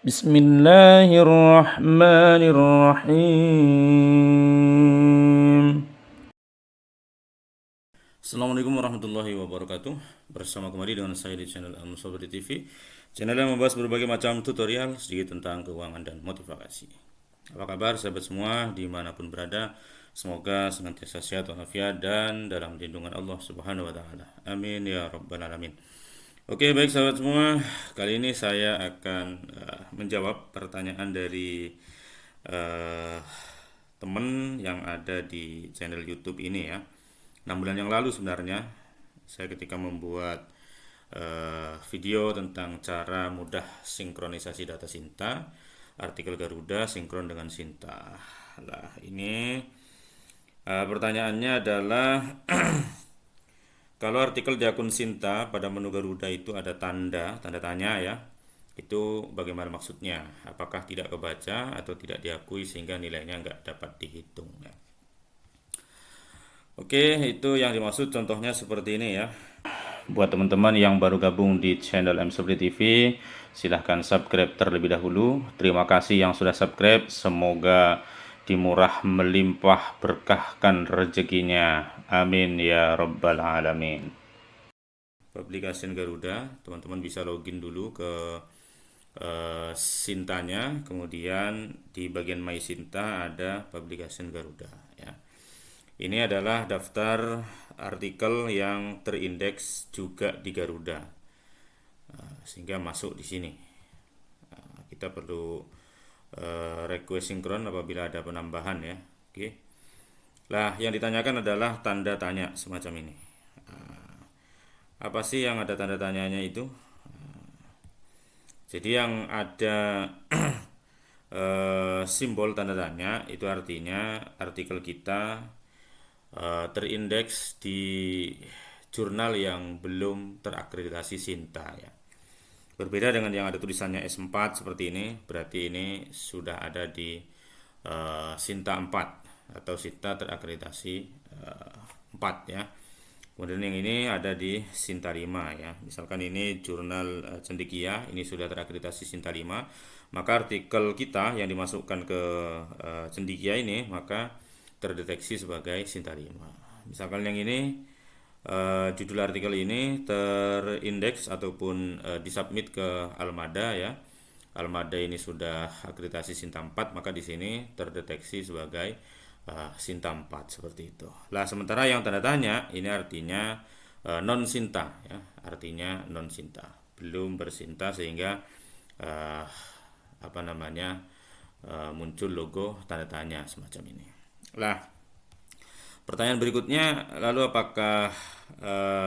Bismillahirrahmanirrahim. Assalamualaikum warahmatullahi wabarakatuh. Bersama kembali dengan saya di channel Al-Musabbari TV, channel yang membahas berbagai macam tutorial sedikit tentang keuangan dan motivasi. Apa kabar sahabat semua dimanapun berada? Semoga senantiasa sehat walafiat dan dalam lindungan Allah Subhanahu wa taala. Amin ya rabbal alamin. Oke, baik sahabat semua. Kali ini saya akan menjawab pertanyaan dari eh, teman yang ada di channel YouTube ini ya. 6 bulan yang lalu sebenarnya saya ketika membuat video tentang cara mudah sinkronisasi data Sinta, artikel Garuda sinkron dengan Sinta. Lah, ini pertanyaannya adalah kalau artikel di akun Sinta pada menu Garuda itu ada tanda tanya ya. Itu bagaimana maksudnya? Apakah tidak kebaca atau tidak diakui sehingga nilainya nggak dapat dihitung ya. Oke, itu yang dimaksud contohnya seperti ini ya. Buat teman-teman yang baru gabung di channel M Sobri TV, silahkan subscribe terlebih dahulu. Terima kasih yang sudah subscribe. Semoga dimurah melimpah berkahkan rezekinya. Amin ya rabbal alamin. Aplikasi Garuda, teman-teman bisa login dulu ke Sintanya, kemudian di bagian My Sinta ada Publication Garuda ya. Ini adalah daftar artikel yang terindeks juga di Garuda, sehingga masuk di sini. Kita perlu request sinkron apabila ada penambahan ya. Oke. Lah, yang ditanyakan adalah tanda tanya semacam ini. Apa sih yang ada tanda tanyanya itu? Jadi yang ada simbol tanda tanya itu artinya artikel kita terindeks di jurnal yang belum terakreditasi Sinta ya. Berbeda dengan yang ada tulisannya S4 seperti ini, berarti ini sudah ada di Sinta 4 atau Sinta terakreditasi 4 ya. Kemudian yang ini ada di Sinta 5 ya. Misalkan ini jurnal Cendekia, ini sudah terakreditasi Sinta 5, maka artikel kita yang dimasukkan ke Cendekia ini maka terdeteksi sebagai Sinta 5. Misalkan yang ini judul artikel ini terindeks ataupun disubmit ke Almada ya. Almada ini sudah akreditasi Sinta 4, maka di sini terdeteksi sebagai Sinta 4 seperti itu. Lah, sementara yang tanda tanya ini artinya non Sinta ya, artinya non Sinta, belum bersinta sehingga apa namanya muncul logo tanda tanya semacam ini. Lah, pertanyaan berikutnya, lalu apakah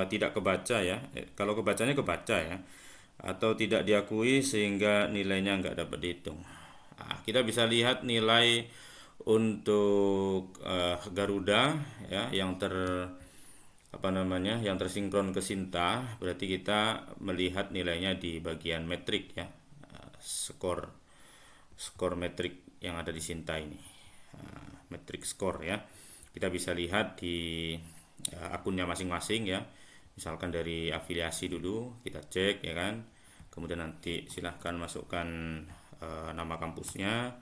tidak kebaca ya? Kalau kebacanya kebaca ya, atau tidak diakui sehingga nilainya nggak dapat dihitung. Nah, kita bisa lihat nilai untuk Garuda ya yang yang tersinkron ke Sinta, berarti kita melihat nilainya di bagian metrik ya, skor metrik yang ada di Sinta ini, metrik skor ya. Kita bisa lihat di akunnya masing-masing ya. Misalkan dari afiliasi dulu kita cek ya kan, kemudian nanti silahkan masukkan nama kampusnya.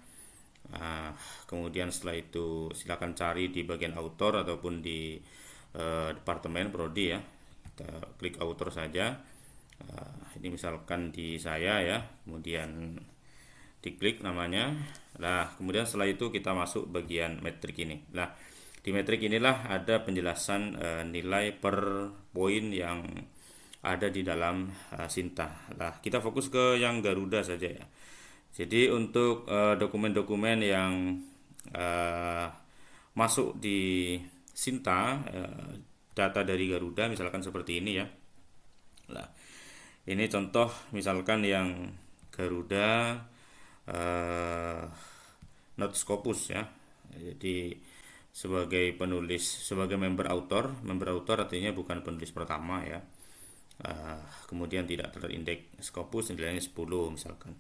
Kemudian setelah itu silakan cari di bagian author ataupun di departemen prodi ya. Kita klik author saja. Ini misalkan di saya ya, kemudian diklik namanya. Nah, kemudian setelah itu kita masuk bagian metrik ini. Nah, di metrik inilah ada penjelasan nilai per poin yang ada di dalam Sinta. Nah, kita fokus ke yang Garuda saja ya. Jadi untuk dokumen-dokumen yang masuk di Sinta, data dari Garuda misalkan seperti ini ya. Nah, ini contoh misalkan yang Garuda not Scopus ya. Jadi sebagai penulis, sebagai member author artinya bukan penulis pertama ya. Kemudian tidak terindeks Scopus, nilainya 10 misalkan.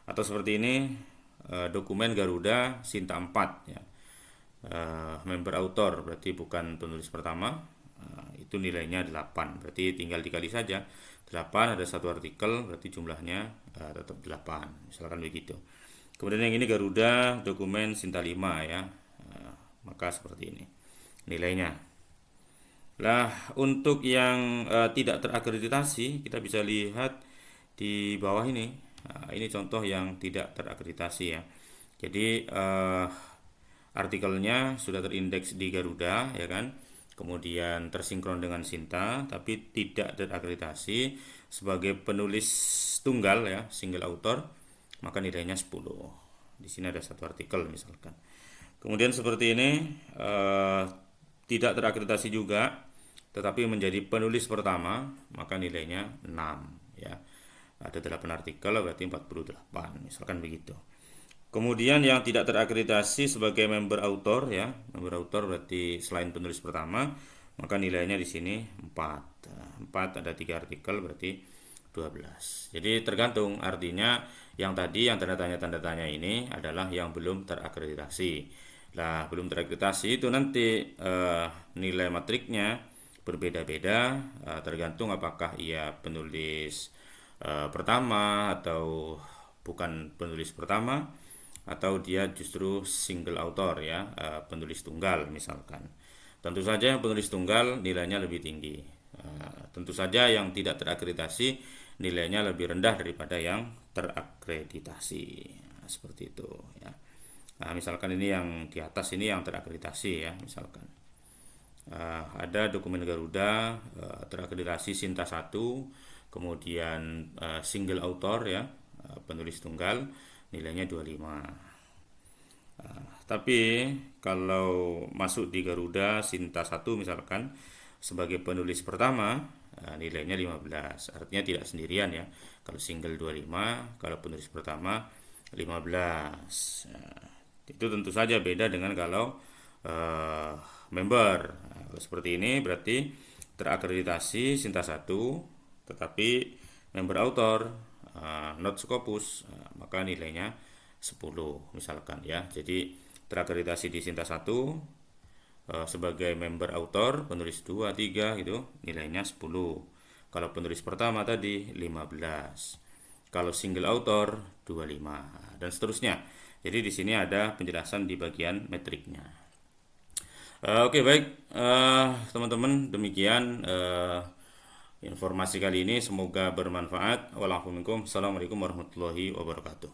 Atau seperti ini, dokumen Garuda Sinta 4 ya. Member author berarti bukan penulis pertama, itu nilainya 8, berarti tinggal dikali saja 8, ada satu artikel, berarti jumlahnya tetap 8, misalkan begitu. Kemudian yang ini Garuda dokumen Sinta 5 ya. Maka seperti ini nilainya. Lah, untuk yang tidak terakreditasi, kita bisa lihat di bawah ini. Nah, ini contoh yang tidak terakreditasi ya. Jadi artikelnya sudah terindeks di Garuda ya kan. Kemudian tersinkron dengan Sinta, tapi tidak terakreditasi sebagai penulis tunggal ya, single author, maka nilainya 10. Di sini ada satu artikel misalkan. Kemudian seperti ini tidak terakreditasi juga tetapi menjadi penulis pertama, maka nilainya 6 ya. Ada 8 artikel berarti 48 misalkan begitu. Kemudian yang tidak terakreditasi sebagai member author ya, member author berarti selain penulis pertama, maka nilainya di sini 4. 4 ada 3 artikel berarti 12. Jadi tergantung, artinya yang tadi yang tanda tanya ini adalah yang belum terakreditasi. Nah, belum terakreditasi itu nanti nilai matriknya berbeda-beda tergantung apakah ia penulis pertama atau bukan penulis pertama, atau dia justru single author ya, penulis tunggal misalkan. Tentu saja yang penulis tunggal nilainya lebih tinggi. Tentu saja yang tidak terakreditasi nilainya lebih rendah daripada yang terakreditasi. Nah, seperti itu ya. Nah, misalkan ini yang di atas ini yang terakreditasi ya, misalkan. Ada dokumen Garuda terakreditasi Sinta 1, kemudian single author ya, penulis tunggal, nilainya 25. Tapi kalau masuk di Garuda Sinta 1 misalkan sebagai penulis pertama, nilainya 15. Artinya tidak sendirian ya. Kalau single 25, kalau penulis pertama 15. Itu tentu saja beda dengan kalau member. Kalau seperti ini berarti terakreditasi Sinta 1 tetapi member author not Scopus, maka nilainya 10 misalkan ya. Jadi terakreditasi di Sinta 1 sebagai member author, penulis 2, 3 gitu, nilainya 10. Kalau penulis pertama tadi 15. Kalau single author 25 dan seterusnya. Jadi di sini ada penjelasan di bagian metriknya. Oke, baik teman-teman, demikian informasi kali ini, semoga bermanfaat. Wassalamualaikum warahmatullahi wabarakatuh.